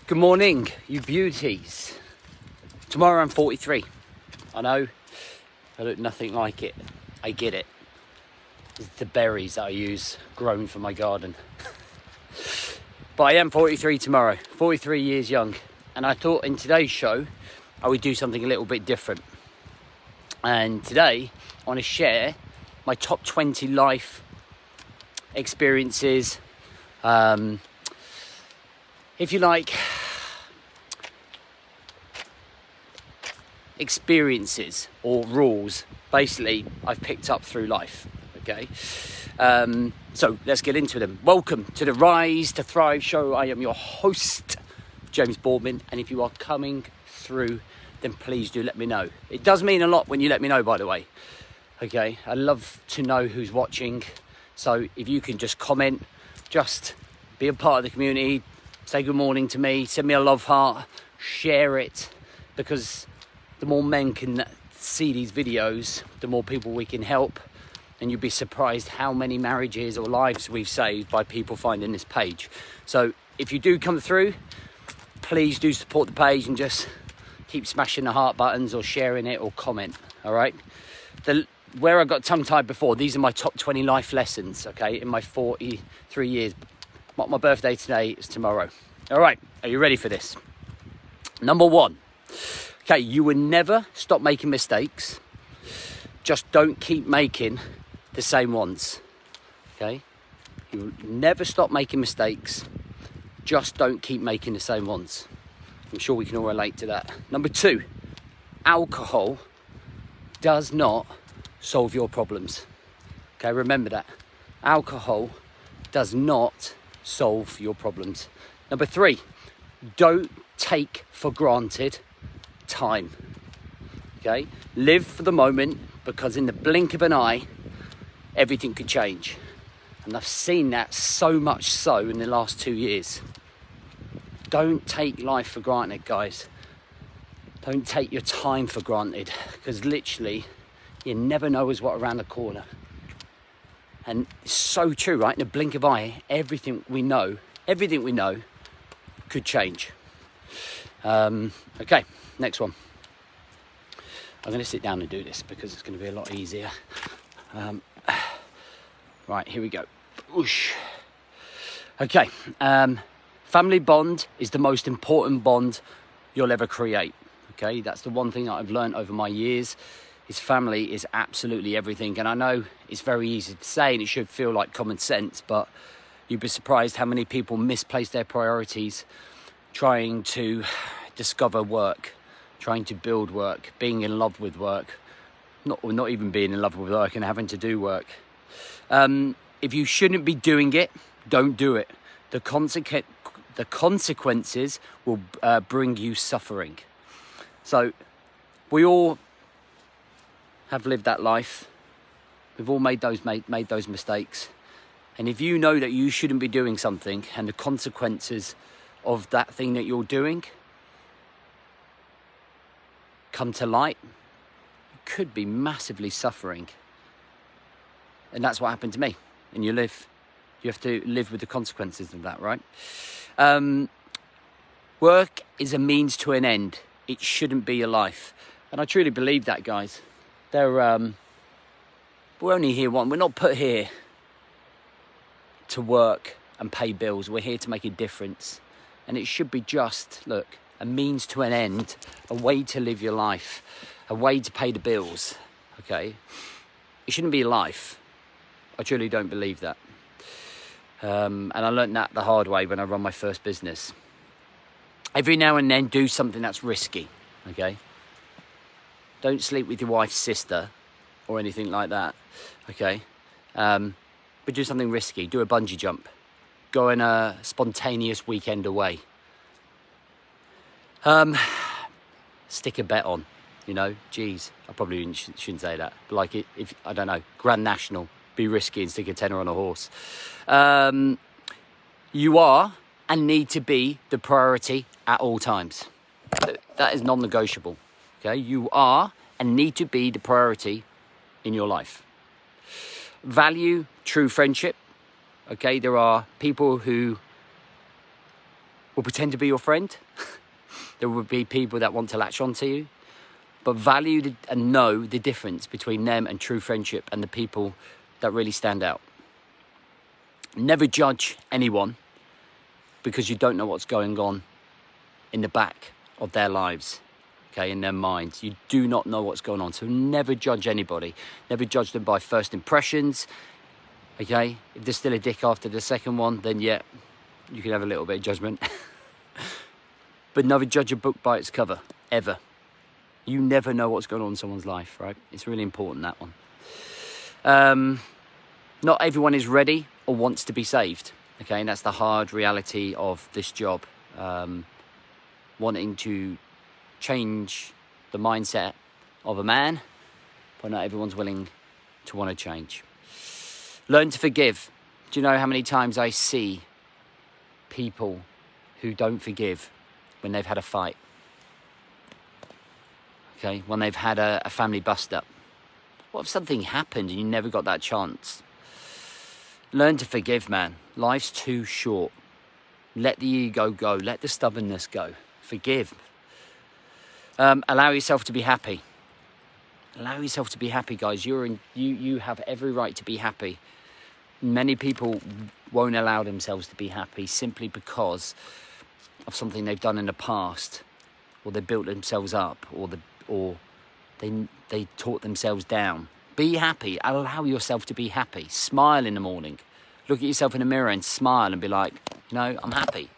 Good morning, you beauties. Tomorrow I'm 43. I know, I look nothing like it. I get it. It's the berries that I use grown from my garden. But I am 43 tomorrow, 43 years young. And I thought in today's show, I would do something a little bit different. And today, I want to share my top 20 life experiences. If you like, experiences or rules, basically, I've picked up through life, okay? So let's get into them. Welcome to the Rise to Thrive show. I am your host, James Boardman, and if you are coming through, then please do let me know. It does mean a lot when you let me know, by the way, okay? I love to know who's watching, so if you can just comment, just be a part of the community, say good morning to me, send me a love heart, share it, because the more men can see these videos, the more people we can help. And you'd be surprised how many marriages or lives we've saved by people finding this page. So if you do come through, please do support the page and just keep smashing the heart buttons or sharing it or comment, all right? Where I got tongue-tied before, these are my top 20 life lessons, okay, in my 43 years. Not my birthday today, it's tomorrow. All right, are you ready for this? Number one, okay, you will never stop making mistakes. Just don't keep making the same ones, okay? You will never stop making mistakes. Just don't keep making the same ones. I'm sure we can all relate to that. Number two, alcohol does not solve your problems. Okay, remember that. Alcohol does not solve your problems. Number three, don't take for granted time. Okay, live for the moment, because in the blink of an eye, everything could change. And I've seen that so much so in the last 2 years. Don't take life for granted, guys. Don't take your time for granted, because literally, you never know what's around the corner. And it's so true, right? In the blink of an eye, everything we know could change. Okay, next one. I'm going to sit down and do this because it's going to be a lot easier. Right, here we go. Whoosh. Okay, family bond is the most important bond you'll ever create. Okay, that's the one thing that I've learned over my years. Is family is absolutely everything. And I know it's very easy to say and it should feel like common sense, but you'd be surprised how many people misplace their priorities trying to discover work, trying to build work, being in love with work, not even being in love with work and having to do work. If you shouldn't be doing it, don't do it. The consequences will bring you suffering. So we all have lived that life. We've all made those mistakes. And if you know that you shouldn't be doing something and the consequences of that thing that you're doing come to light, you could be massively suffering. And that's what happened to me. And you have to live with the consequences of that, right? Work is a means to an end. It shouldn't be your life. And I truly believe that, guys. We're only here we're not put here to work and pay bills. We're here to make a difference. And it should be just, look, a means to an end, a way to live your life, a way to pay the bills, okay? It shouldn't be a life. I truly don't believe that. And I learned that the hard way when I run my first business. Every now and then do something that's risky, okay? Don't sleep with your wife's sister or anything like that, okay? But do something risky. Do a bungee jump. Go on a spontaneous weekend away. Stick a bet on, you know? Geez, I probably shouldn't say that. But like, if I don't know, Grand National, be risky and stick a tenner on a horse. You are and need to be the priority at all times. That is non-negotiable. Okay, you are and need to be the priority in your life. Value true friendship. Okay, there are people who will pretend to be your friend. There will be people that want to latch onto you. But value and know the difference between them and true friendship and the people that really stand out. Never judge anyone because you don't know what's going on in the back of their lives, okay, in their minds. You do not know what's going on. So never judge anybody. Never judge them by first impressions, okay? If there's still a dick after the second one, then yeah, you can have a little bit of judgment. But never judge a book by its cover, ever. You never know what's going on in someone's life, right? It's really important, that one. Not everyone is ready or wants to be saved, okay? And that's the hard reality of this job. Wanting to change the mindset of a man, but not everyone's willing to want to change. Learn to forgive. Do you know how many times I see people who don't forgive when they've had a fight? Okay, when they've had a family bust up. What if something happened and you never got that chance? Learn to forgive, man. Life's too short. Let the ego go. Let the stubbornness go. Forgive. Allow yourself to be happy. Allow yourself to be happy, guys. You have every right to be happy. Many people won't allow themselves to be happy simply because of something they've done in the past, or they built themselves up, or they taught themselves down. Be happy. Allow yourself to be happy. Smile in the morning. Look at yourself in the mirror and smile and be like, no, I'm happy.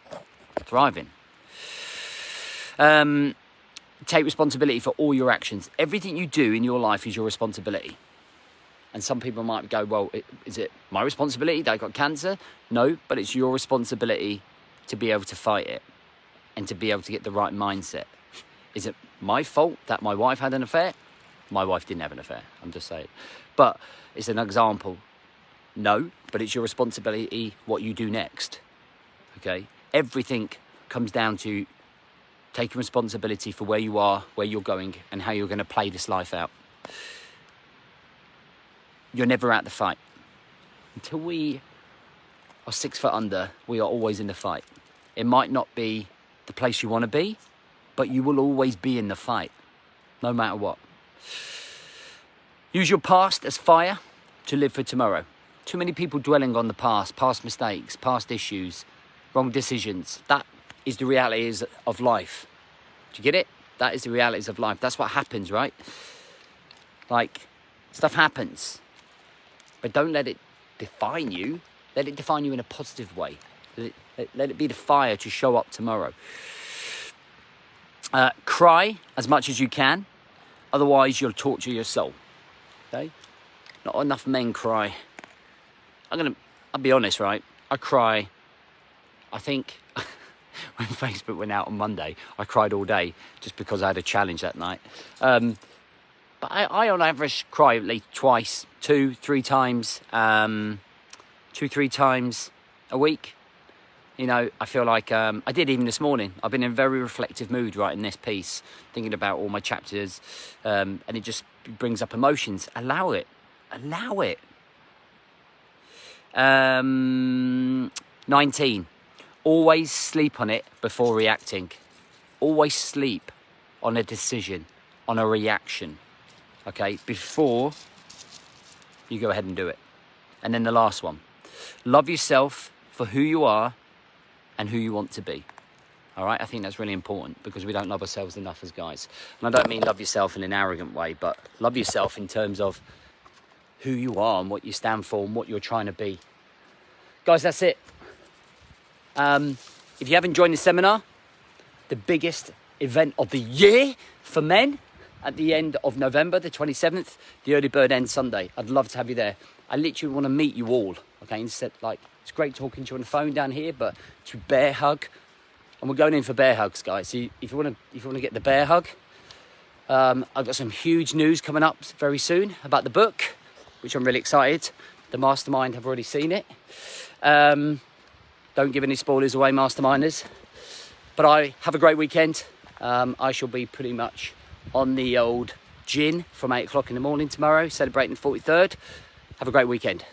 Thriving. Take responsibility for all your actions. Everything you do in your life is your responsibility. And some people might go, well, is it my responsibility that I got cancer? No, but it's your responsibility to be able to fight it and to be able to get the right mindset. Is it my fault that my wife had an affair? My wife didn't have an affair, I'm just saying. But it's an example. No, but it's your responsibility what you do next, okay? Everything comes down to taking responsibility for where you are, where you're going, and how you're going to play this life out. You're never out the fight. Until we are 6 foot under, we are always in the fight. It might not be the place you want to be, but you will always be in the fight, no matter what. Use your past as fire to live for tomorrow. Too many people dwelling on the past mistakes, past issues, wrong decisions. That is the realities of life. Do you get it? That is the realities of life. That's what happens, right? Like, stuff happens. But don't let it define you. Let it define you in a positive way. Let it be the fire to show up tomorrow. Cry as much as you can. Otherwise, you'll torture your soul. Okay? Not enough men cry. I'll be honest, right? I cry. I think when Facebook went out on Monday, I cried all day just because I had a challenge that night. But I on average cry at least twice, 2-3 times, 2-3 times a week. You know, I feel like I did even this morning. I've been in a very reflective mood writing this piece, thinking about all my chapters, and it just brings up emotions. Allow it. Allow it. 19. Always sleep on it before reacting. Always sleep on a decision, on a reaction, okay, before you go ahead and do it. And then the last one. Love yourself for who you are and who you want to be. All right, I think that's really important because we don't love ourselves enough as guys. And I don't mean love yourself in an arrogant way, but love yourself in terms of who you are and what you stand for and what you're trying to be. Guys, that's it. If you haven't joined the seminar, the biggest event of the year for men at the end of November, the 27th, the early bird ends Sunday. I'd love to have you there. I literally want to meet you all. Okay, instead, like, it's great talking to you on the phone down here, but to bear hug, and we're going in for bear hugs, guys. So if you want to get the bear hug, I've got some huge news coming up very soon about the book, which I'm really excited. The mastermind have already seen it. Don't give any spoilers away, masterminders. But I have a great weekend. I shall be pretty much on the old gin from 8 o'clock in the morning tomorrow, celebrating the 43rd. Have a great weekend.